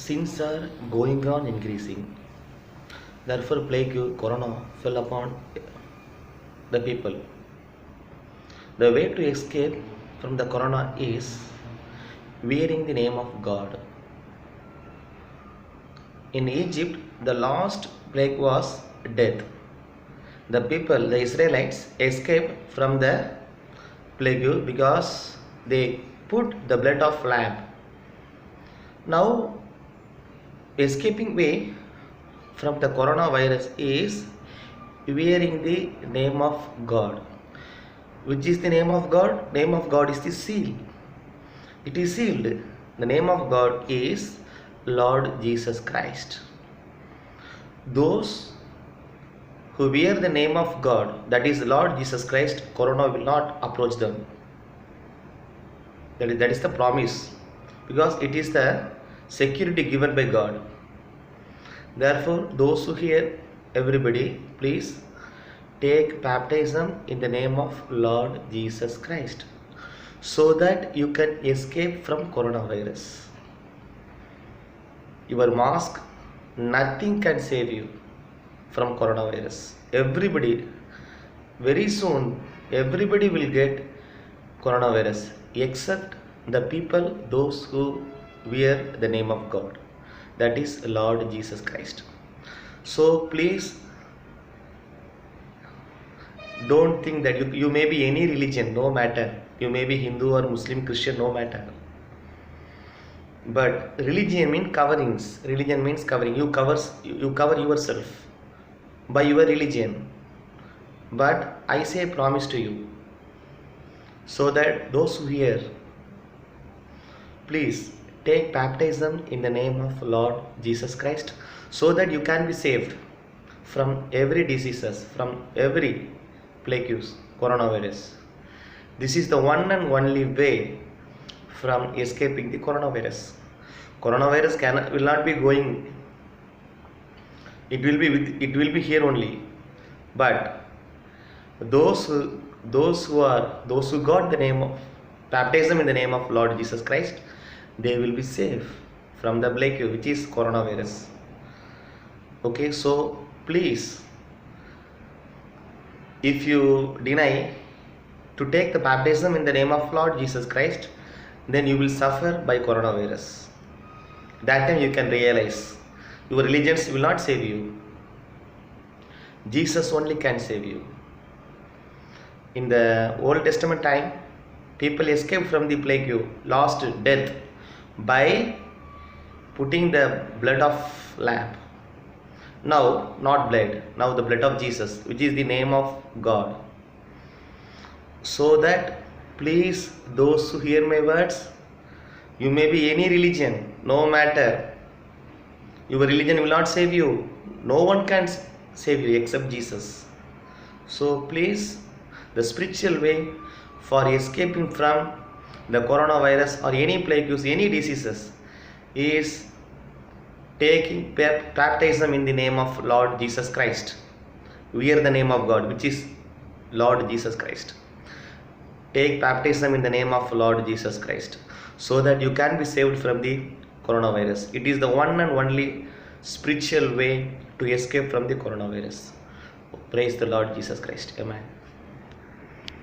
Sins are going on increasing. Therefore, plague corona fell upon the people. The way to escape from the corona is wearing the name of God. In Egypt, the last plague was death. The people, the Israelites, escaped from the plague because they put the blood of lamb. Now, escaping way from the coronavirus is wearing the name of God. Which is the name of God? Name of God is the seal. It is sealed. The name of God is Lord Jesus Christ. Those who wear the name of God, that is Lord Jesus Christ, corona will not approach them. That is the promise, because it is the security given by God. Therefore, those who hear, everybody, please take baptism in the name of Lord Jesus Christ, so that you can escape from coronavirus. Your mask, nothing can save you from coronavirus. Everybody, very soon, everybody will get coronavirus except the people, those who wear the name of God, that is Lord Jesus Christ. So please don't think that you may be any religion, no matter. You may be Hindu or Muslim, Christian, no matter. But religion means coverings. Religion means covering. You cover yourself by your religion. But I say promise to you, so that those who hear, please take baptism in the name of Lord Jesus Christ, so that you can be saved from every diseases, from every plague, coronavirus. This is the one and only way from escaping the coronavirus. Coronavirus will not be going. It will be here only. But those who got the name of baptism in the name of Lord Jesus Christ, they will be safe from the plague, which is coronavirus. Okay, so please, if you deny to take the baptism in the name of Lord Jesus Christ, then you will suffer by coronavirus. That time you can realize your religions will not save you. Jesus only can save you. In the Old Testament time, people escaped from the plague, lost death, by putting the blood of lamb. Now, not blood, now the blood of Jesus, which is the name of God. So that, please, those who hear my words, you may be any religion, no matter. Your religion will not save you. No one can save you except Jesus. So please, the spiritual way for escaping from the coronavirus or any plagues, any diseases, is taking baptism in the name of Lord Jesus Christ. Wear the name of God, which is Lord Jesus Christ. Take baptism in the name of Lord Jesus Christ, so that you can be saved from the coronavirus. It is the one and only spiritual way to escape from the coronavirus. Praise the Lord Jesus Christ. Amen.